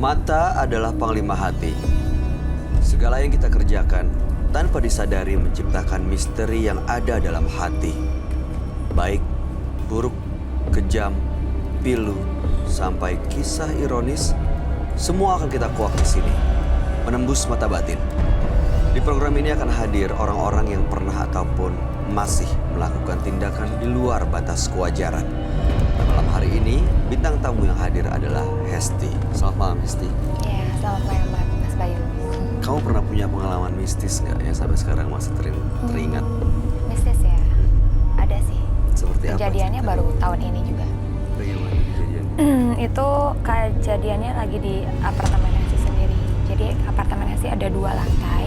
Mata adalah panglima hati. Segala yang kita kerjakan tanpa disadari menciptakan misteri yang ada dalam hati. Baik, buruk, kejam, pilu, sampai kisah ironis, semua akan kita kuak di sini. Menembus mata batin. Di program ini akan hadir orang-orang yang pernah ataupun masih melakukan tindakan di luar batas kewajaran. Malam hari ini, bintang tamu yang hadir adalah Hesti. Selamat malam, Hesti. Iya, selamat malam, Mas Bayu. Kamu pernah punya pengalaman mistis nggak yang sampai sekarang masih teringat? Mistis ya? Ada sih. Seperti apa? Kejadiannya baru tahun ini juga. Bagaimana kejadian? Itu kejadiannya lagi di apartemen Hesti sendiri. Jadi apartemen Hesti ada 2 lantai.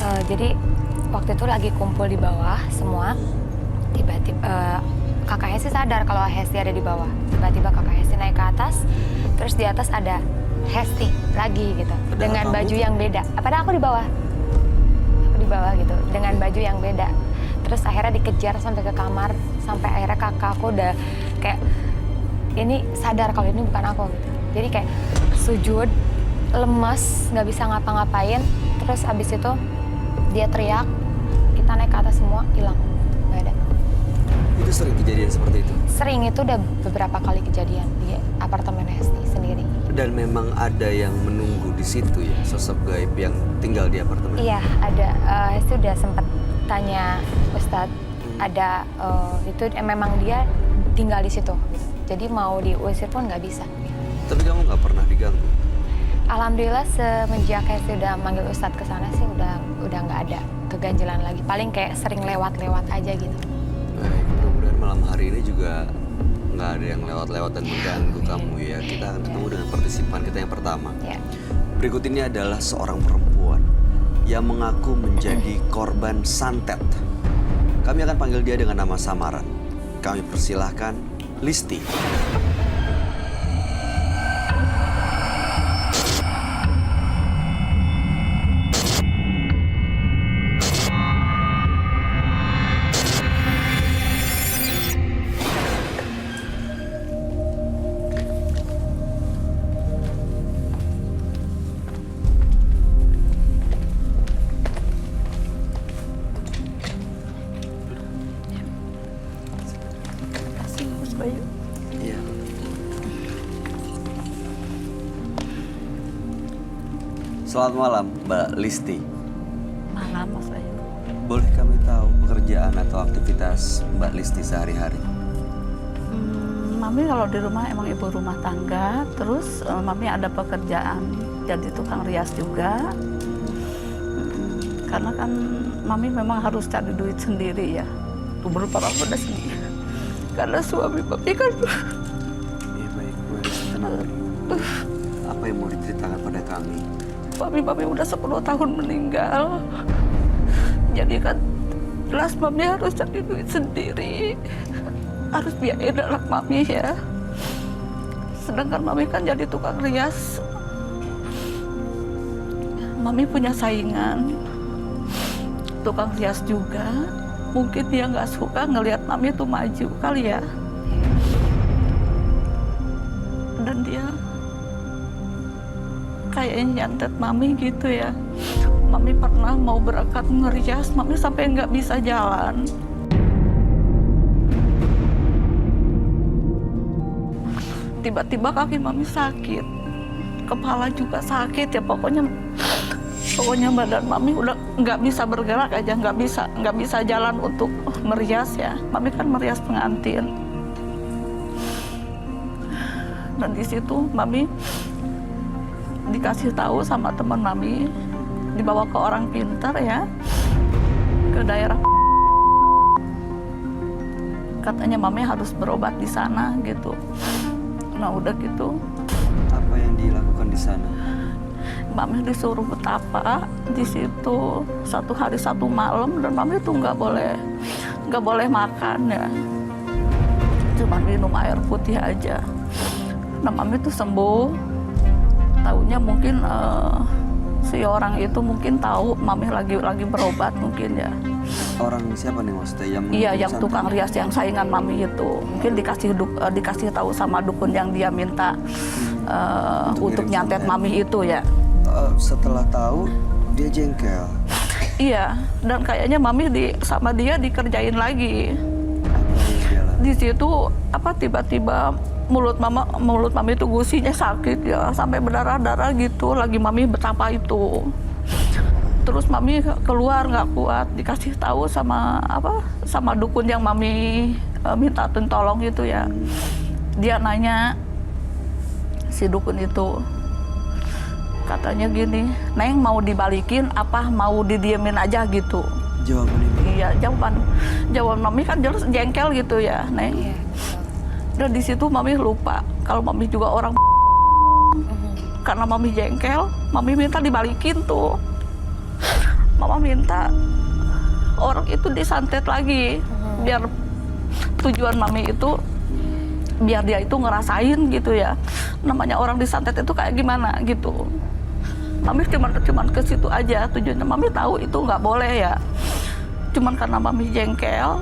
Jadi waktu itu lagi kumpul di bawah semua. Tiba-tiba kakak Hesti sadar kalau Hesti ada di bawah. Tiba-tiba kakak Hesti naik ke atas. Terus di atas ada Hesti lagi gitu. Padahal dengan kamu? baju yang beda. Padahal aku di bawah. Aku di bawah gitu. Dengan baju yang beda. Terus akhirnya dikejar sampai ke kamar. Sampai akhirnya kakak aku udah kayak ini sadar kalau ini bukan aku gitu. Jadi kayak sujud, lemes, nggak bisa ngapa-ngapain. Terus abis itu dia teriak, kita naik ke atas semua, hilang, nggak ada. Itu sering kejadian seperti itu? Sering, itu udah beberapa kali kejadian di apartemen Hesti sendiri. Dan memang ada yang menunggu di situ ya, sosok gaib yang tinggal di apartemen? Iya, ada. Hesti udah sempet tanya Ustadz, ada itu memang dia tinggal di situ. Jadi mau diusir pun nggak bisa. Tapi kamu nggak pernah diganggu? Alhamdulillah semenjak Hesti udah manggil Ustadz ke sana sih udah nggak ada keganjilan lagi. Paling kayak sering lewat-lewat aja gitu. Baik, mudah-mudahan malam hari ini juga nggak ada yang lewat-lewat dan mengganggu kamu ya. Kita akan ketemu dengan partisipan kita yang pertama. Ya. Berikut ini adalah seorang perempuan yang mengaku menjadi korban santet. Kami akan panggil dia dengan nama samaran. Kami persilahkan Listi. Iya. Selamat malam, Mbak Listi. Malam, Mas Bayu. Boleh kami tahu pekerjaan atau aktivitas Mbak Listi sehari-hari? Mami kalau di rumah emang ibu rumah tangga, terus Mami ada pekerjaan jadi tukang rias juga. Karena kan Mami memang harus cari duit sendiri ya. Beberapa orang udah sendiri. Karena suami Mami kan Iya baik, Bu Listi, tenang. Apa yang mau diceritakan pada kami? Mami udah 10 tahun meninggal. Jadi kan jelas Mami harus cari duit sendiri. Harus biayain anak Mami ya. Sedangkan Mami kan jadi tukang rias. Mami punya saingan. Tukang rias juga. Mungkin dia nggak suka ngelihat Mami tuh maju kali ya. Dan dia kayaknya nyantet Mami gitu ya. Mami pernah mau berangkat ngerias, Mami sampai nggak bisa jalan. Tiba-tiba kaki Mami sakit, kepala juga sakit ya, pokoknya badan Mami udah nggak bisa bergerak aja, nggak bisa jalan untuk merias ya. Mami kan merias pengantin. Dan di situ Mami dikasih tahu sama teman Mami, dibawa ke orang pintar ya, ke daerah. Katanya Mami harus berobat di sana gitu. Nah udah gitu. Apa yang dilakukan di sana? Mami disuruh betapa di situ 1 hari 1 malam, dan Mami tuh nggak boleh makan ya, cuma minum air putih aja. Nah Mami tuh sembuh. Taunya mungkin si orang itu mungkin tahu Mami lagi berobat mungkin ya. orang siapa nih maksudnya yang Iya, mengirim yang santet? tukang rias yang saingan mami itu. Mungkin dikasih tahu sama dukun yang dia minta untuk ngirim nyantet santet. mami itu ya. Setelah tahu dia jengkel. Iya, dan kayaknya mami sama dia dikerjain lagi. Apa yang dia lakukan? Di situ tiba-tiba mulut mami itu gusinya sakit ya, sampai berdarah-darah gitu. Lagi mami betapa itu. Terus mami keluar nggak kuat, dikasih tahu sama dukun yang mami minta tolong gitu ya. Dia nanya si dukun itu, katanya gini, Neng mau dibalikin apa mau didiemin aja gitu. Jawaban ibu. Iya, jawaban mami kan jelas jengkel gitu ya, Neng. Iya. Dan di situ mami lupa kalau mami juga orang. Karena mami jengkel, mami minta dibalikin tuh. Mama minta orang itu disantet lagi, biar tujuan mami itu biar dia itu ngerasain gitu ya. Namanya orang disantet itu kayak gimana gitu. Mami cuman ke situ aja, tujuannya mami tahu itu nggak boleh ya. Cuman karena mami jengkel,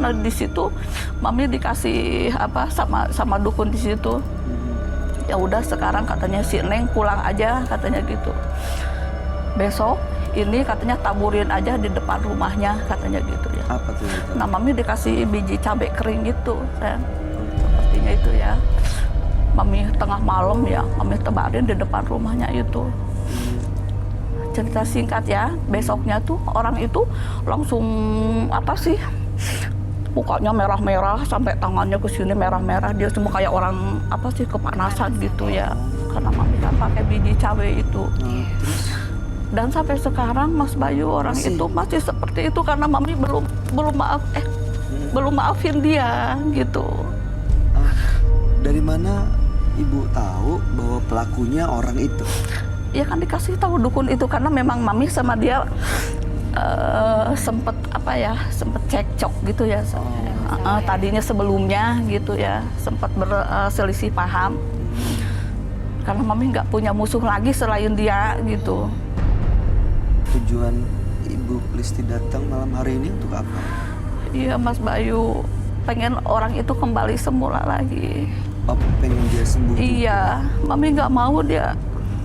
nah di situ mami dikasih sama dukun di situ. Ya udah sekarang katanya si Neng pulang aja katanya gitu. Besok ini katanya taburin aja di depan rumahnya katanya gitu ya. Apa tuh itu? Nah mami dikasih biji cabai kering gitu, sayang. Sepertinya itu ya. Mami tengah malam ya, mami tebarin di depan rumahnya itu. Cerita singkat ya, besoknya tuh orang itu langsung mukanya merah-merah sampai tangannya ke sini merah-merah. Dia cuma kayak orang kepanasan gitu ya. Karena mami kan pakai biji cabai itu. Terus Dan sampai sekarang Mas Bayu orang itu masih seperti itu karena mami belum maafin dia gitu. dari mana ibu tahu bahwa pelakunya orang itu? Ya kan dikasih tahu dukun itu karena memang mami sama dia sempet cekcok gitu ya. Tadinya sebelumnya gitu ya sempat berselisih paham. Karena mami nggak punya musuh lagi selain dia gitu. Tujuan Ibu Listi datang malam hari ini untuk apa? Iya Mas Bayu, pengen orang itu kembali semula lagi. Oh, pengen dia sembuh? Iya, mami nggak mau dia,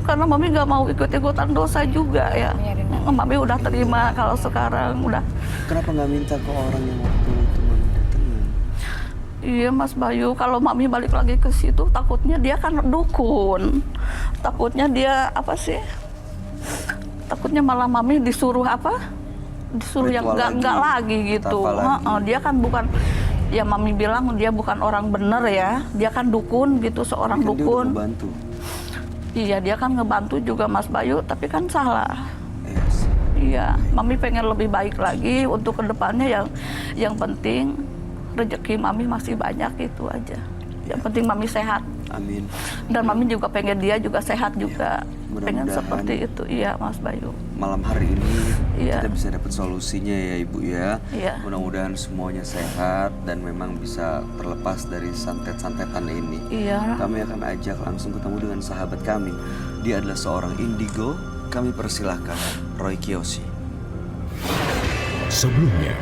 karena mami nggak mau ikut-ikutan dosa juga ya. Iya, Rina. Mami udah terima kalau sekarang udah. Kenapa nggak minta ke orang yang waktu itu mami datengin? Iya Mas Bayu, kalau mami balik lagi ke situ takutnya dia kan dukun. Takutnya dia takutnya malah mami disuruh disuruh yang Ritual enggak lagi. lagi gitu. Tapa lagi. Dia kan bukan, ya mami bilang dia bukan orang bener ya. Dia kan dukun gitu, seorang Kan dia udah dukun. ngebantu. Iya dia kan ngebantu juga Mas Bayu, tapi kan salah. Yes. Iya, mami pengen lebih baik lagi untuk kedepannya yang penting rezeki mami masih banyak itu aja. Yang penting mami sehat. Amin. Dan mami juga pengen dia juga sehat juga. Pengen Mudah-mudahan seperti itu, iya Mas Bayu. malam hari ini Iya. kita bisa dapat solusinya ya Ibu ya. Iya. Mudah-mudahan semuanya sehat dan memang bisa terlepas dari santet-santetan ini. Iya. Kami akan ajak langsung ketemu dengan sahabat kami. Dia adalah seorang indigo. Kami persilahkan Roy Kiyoshi. Sebelumnya,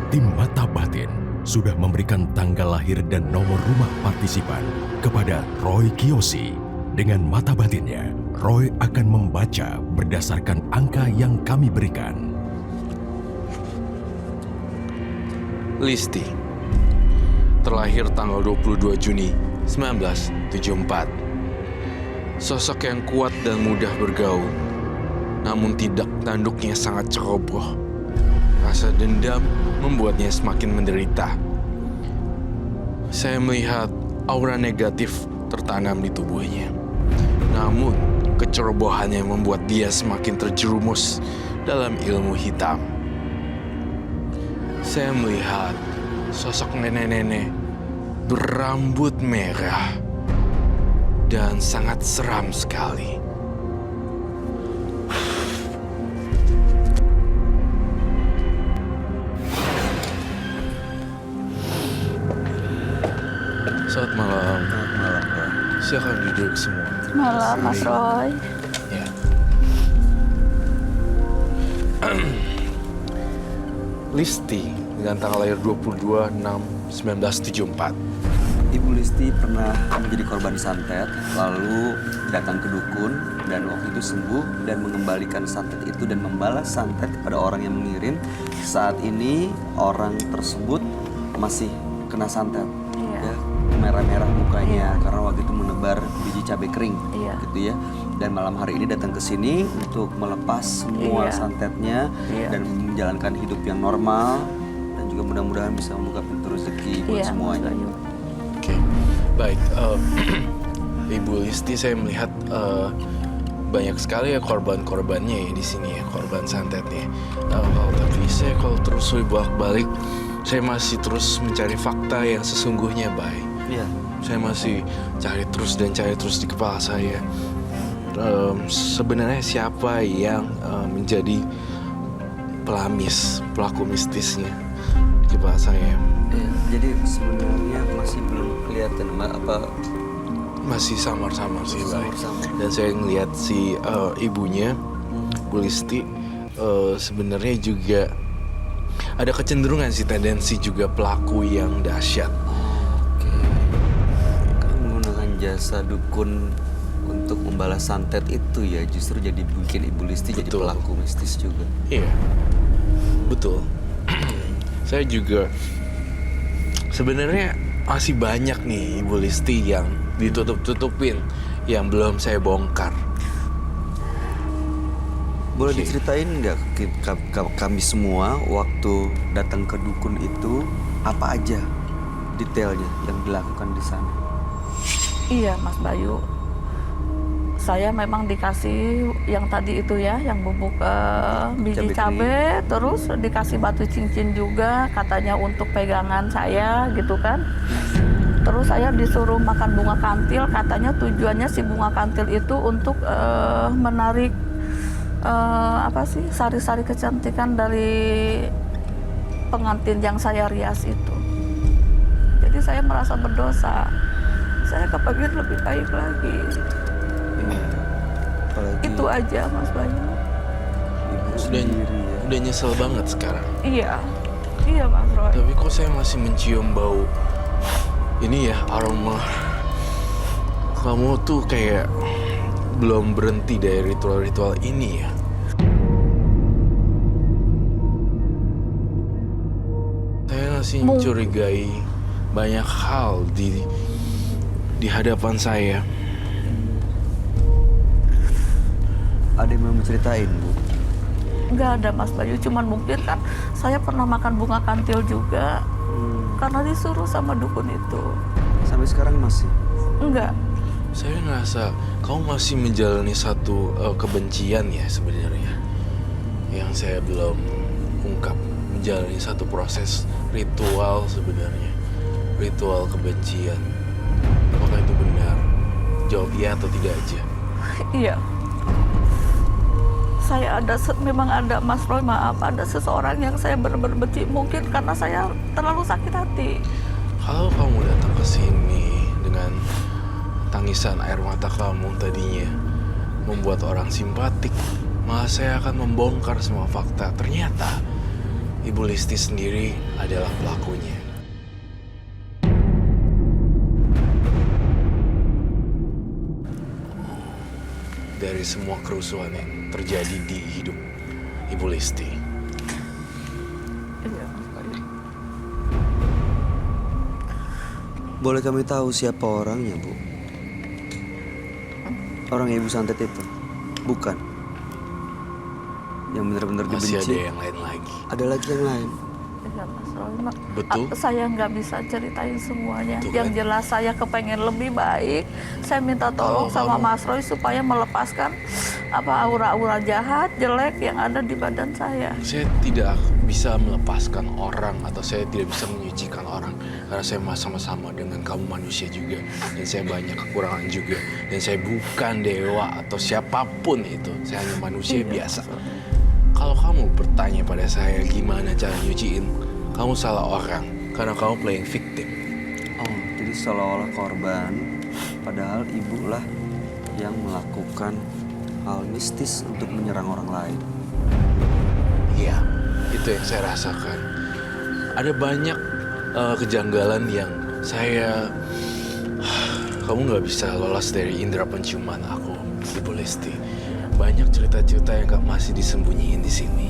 tim Mata Batin sudah memberikan tanggal lahir dan nomor rumah partisipan kepada Roy Kiyoshi. Dengan mata batinnya, Roy akan membaca berdasarkan angka yang kami berikan. Listi, terlahir tanggal 22 Juni 1974. Sosok yang kuat dan mudah bergaul, namun tidak tanduknya sangat ceroboh. Rasa dendam membuatnya semakin menderita. Saya melihat aura negatif tertanam di tubuhnya. Namun, kecerobohannya membuat dia semakin terjerumus dalam ilmu hitam. Saya melihat sosok nenek-nenek berambut merah dan sangat seram sekali. Selamat malam. Selamat malam, Roy. Silakan duduk semua. Malam Mas Roy. Ya. Listi dengan tanggal lahir 22/6/1974. Ibu Listi pernah menjadi korban santet, lalu datang ke dukun dan waktu itu sembuh dan mengembalikan santet itu dan membalas santet kepada orang yang mengirim. Saat ini orang tersebut masih kena santet, Iya. ya, merah-merah mukanya karena waktu itu menebar biji cabai kering, Iya. gitu ya. Dan malam hari ini datang ke sini untuk melepas semua Iya. santetnya Iya. dan menjalankan hidup yang normal dan juga mudah-mudahan bisa membuka pintu rezeki buat Iya, semuanya. Mas Bayu. Oke, baik. Ibu Listi, saya melihat banyak sekali ya korban-korbannya ya di sini ya, korban santetnya. Tapi saya kalau terus bolak-balik, saya masih terus mencari fakta yang sesungguhnya, baik. Iya. Saya masih cari terus di kepala saya. Sebenarnya siapa yang menjadi pelaku mistisnya di kepala saya? Iya, jadi sebenarnya masih belum kelihatan Masih samar-samar sih, baik. Samar-samar. Dan saya ngelihat si ibunya, Bu Listi, sebenarnya juga ada kecenderungan sih, tendensi juga pelaku yang dahsyat. Oke. Kan menggunakan jasa dukun untuk membalas santet itu ya justru jadi bikin Ibu Listi jadi Betul. pelaku mistis juga. Iya, betul. Saya juga sebenarnya masih banyak nih Ibu Listi yang ditutup-tutupin, yang belum saya bongkar. Boleh Oke. diceritain nggak kami semua waktu datang ke dukun itu apa aja detailnya yang dilakukan di sana? Iya, Mas Bayu. Saya memang dikasih yang tadi itu ya, yang bubuk biji Cabai cabai, terus dikasih batu cincin juga, katanya untuk pegangan saya gitu kan. Terus saya disuruh makan bunga kantil, katanya tujuannya si bunga kantil itu untuk menarik sari-sari kecantikan dari pengantin yang saya rias itu. Jadi saya merasa berdosa. Saya kepengen lebih baik lagi. Apalagi Itu aja, Mas Bayu. ibu Udah, sendiri ya. udah nyesel banget sekarang. Iya, Mas Roy. Tapi kok saya masih mencium bau ini ya, aroma kamu tuh kayak belum berhenti dari ritual-ritual ini ya. Saya masih mencurigai banyak hal di hadapan saya. Ada yang mau menceritain, Bu? Nggak ada, Mas Bayu. Cuman mungkin kan saya pernah makan bunga kantil juga. Karena disuruh sama dukun itu. Sampai sekarang masih? Enggak. Saya ngerasa kamu masih menjalani satu kebencian ya sebenarnya, yang saya belum ungkap. Menjalani satu proses ritual sebenarnya, ritual kebencian. Apakah itu benar? Jawab iya atau tidak aja. Iya. Saya memang ada, Mas Roy, maaf, ada seseorang yang saya benar-benar benci, mungkin karena saya terlalu sakit hati. Kalau kamu datang ke sini dengan tangisan air mata kamu tadinya membuat orang simpatik, malah saya akan membongkar semua fakta. Ternyata Ibu Listi sendiri adalah pelakunya. Dari semua kerusuhan yang terjadi di hidup Ibu Listi. Iya, Mas Bayu. Boleh kami tahu siapa orangnya, Bu? Orang Ibu santet itu? Bukan? Yang benar-benar Masih dibenci? ada yang lain lagi. Ada lagi yang lain? Iya, Mas Roy. Betul? Saya nggak bisa ceritain semuanya. Betul, Yang kan? jelas saya kepengen lebih baik. Saya minta tolong Kalau sama kamu- Mas Roy supaya melepaskan aura-aura jahat, jelek yang ada di badan saya. Saya tidak bisa melepaskan orang atau saya tidak bisa menyucikan orang karena saya sama-sama dengan kamu manusia juga dan saya banyak kekurangan juga dan saya bukan dewa atau siapapun itu, saya hanya manusia Iya, biasa. Mas Roy. Kalau kamu bertanya pada saya gimana cara nyuciin, kamu salah orang karena kamu playing victim. Oh, jadi seolah-olah korban, padahal ibulah yang melakukan hal mistis untuk menyerang orang lain. Iya, itu yang saya rasakan. ada banyak kejanggalan yang kamu nggak bisa lolos dari indera penciuman aku, Ibu Lesti. Banyak cerita-cerita yang masih disembunyiin di sini.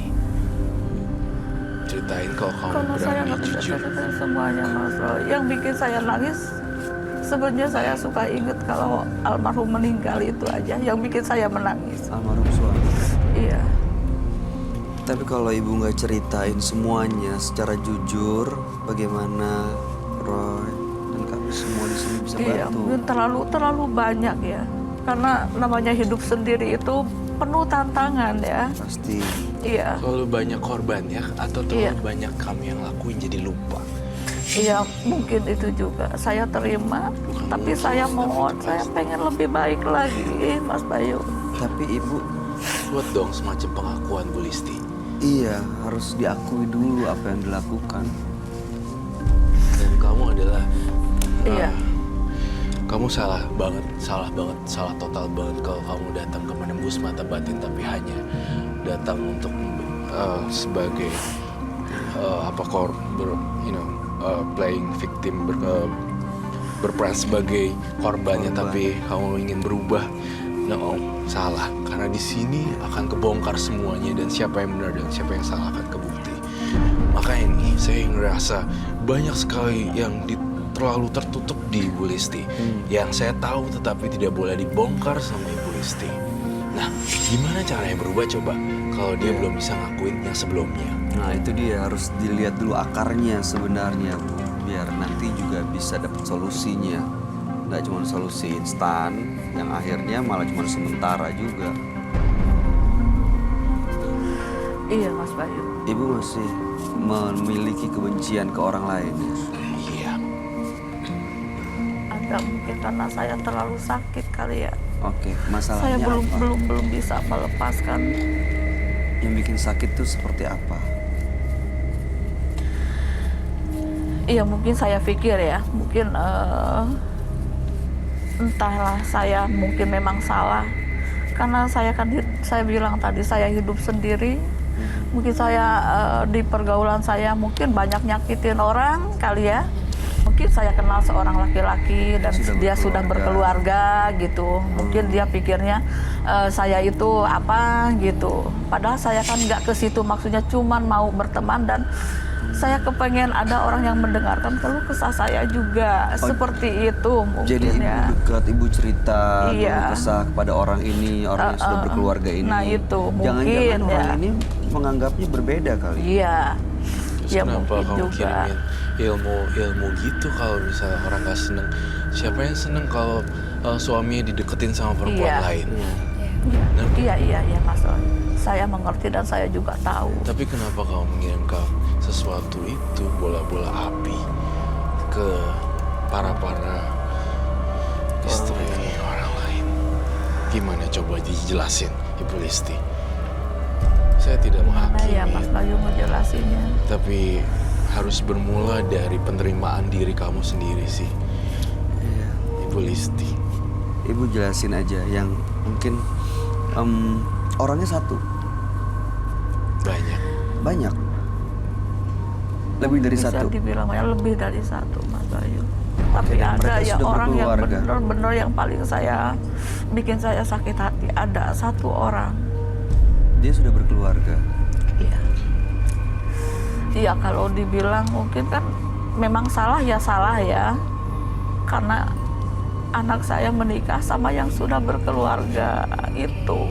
Ceritain kalau kamu Karena saya berani nggak bisa jujur. cerita semuanya, Mas Roy. Yang bikin saya nangis, sebenarnya saya suka ingat kalau almarhum meninggal itu aja. Yang bikin saya menangis. Almarhum suami. Iya. Tapi kalau ibu nggak ceritain semuanya secara jujur, bagaimana Roy dan kami semua di sini bisa Iya, bantu? mungkin terlalu banyak ya. Karena namanya hidup sendiri itu penuh tantangan ya. Pasti. Iya. Terlalu banyak korbannya atau terlalu Iya. banyak kami yang lakuin jadi lupa. Iya, mungkin itu juga. Saya terima, tapi saya mohon, saya pengen lebih baik lagi, Mas Bayu. Tapi ibu, Buat dong semacam pengakuan Bu Listi. iya harus diakui dulu apa yang dilakukan. Dan kamu adalah Iya. kamu salah banget, salah total banget kalau kamu datang ke menembus mata batin tapi hanya datang untuk sebagai playing victim, berperan sebagai korbannya, Korban. tapi kamu ingin berubah. No, salah. Karena di sini akan kebongkar semuanya dan siapa yang benar dan siapa yang salah akan kebukti. Makanya nih saya ngerasa banyak sekali yang terlalu tertutup di Ibu Listi. Yang saya tahu tetapi tidak boleh dibongkar sama Ibu Listi. Nah, gimana caranya berubah coba kalau dia belum bisa ngakuin yang sebelumnya? Nah itu dia, harus dilihat dulu akarnya sebenarnya Bu, biar nanti juga bisa dapat solusinya. Nggak cuma solusi instan, yang akhirnya malah cuma sementara juga. Iya, Mas Bayu. Ibu masih memiliki kebencian ke orang lain. Iya. Ada mungkin karena saya terlalu sakit kali ya. Oke, Saya masalahnya belum apa? belum bisa melepaskan. Yang bikin sakit tuh seperti apa? Iya, mungkin saya pikir ya, mungkin entahlah, saya mungkin memang salah. Karena saya bilang tadi saya hidup sendiri. Mungkin saya di pergaulan saya mungkin banyak nyakitin orang kali ya. Mungkin saya kenal seorang laki-laki dan dia sudah berkeluarga gitu. Mungkin dia pikirnya saya itu apa gitu. Padahal saya kan nggak ke situ, maksudnya cuman mau berteman dan saya kepengen ada orang yang mendengarkan keluh kesah saya juga. Seperti itu mungkin. Jadi ibu ya. dekat, ibu cerita, Iya. keluh kesah kepada orang ini, orang yang sudah berkeluarga ini. Nah, itu Jangan-jangan mungkin, orang ya. ini menganggapnya berbeda kali. Iya. Terus Ya kenapa mungkin kamu juga. kirimin ilmu gitu kalau misalnya orang gak seneng? Siapa yang seneng kalau suaminya dideketin sama perempuan Iya. lain? Iya Mas Roy. Saya mengerti dan saya juga tahu. Tapi kenapa kamu mengirimkan sesuatu itu, bola-bola api ke para istri orang lain? Gimana coba dijelasin, Ibu Listi? Saya tidak Mana menghakimi, ya Mas Bayu ngejelasinnya? tapi harus bermula dari penerimaan diri kamu sendiri sih, Iya. Ibu Listi. Ibu jelasin aja yang mungkin orangnya satu, banyak. Lebih dari Bisa satu. dibilang ya lebih dari satu Mas Bayu. Tapi dan ada mereka ya sudah orang yang berkeluarga. benar-benar yang paling bikin saya sakit hati. Ada satu orang. Dia sudah berkeluarga. Iya. Iya, kalau dibilang mungkin kan memang salah ya. Karena anak saya menikah sama yang sudah berkeluarga itu.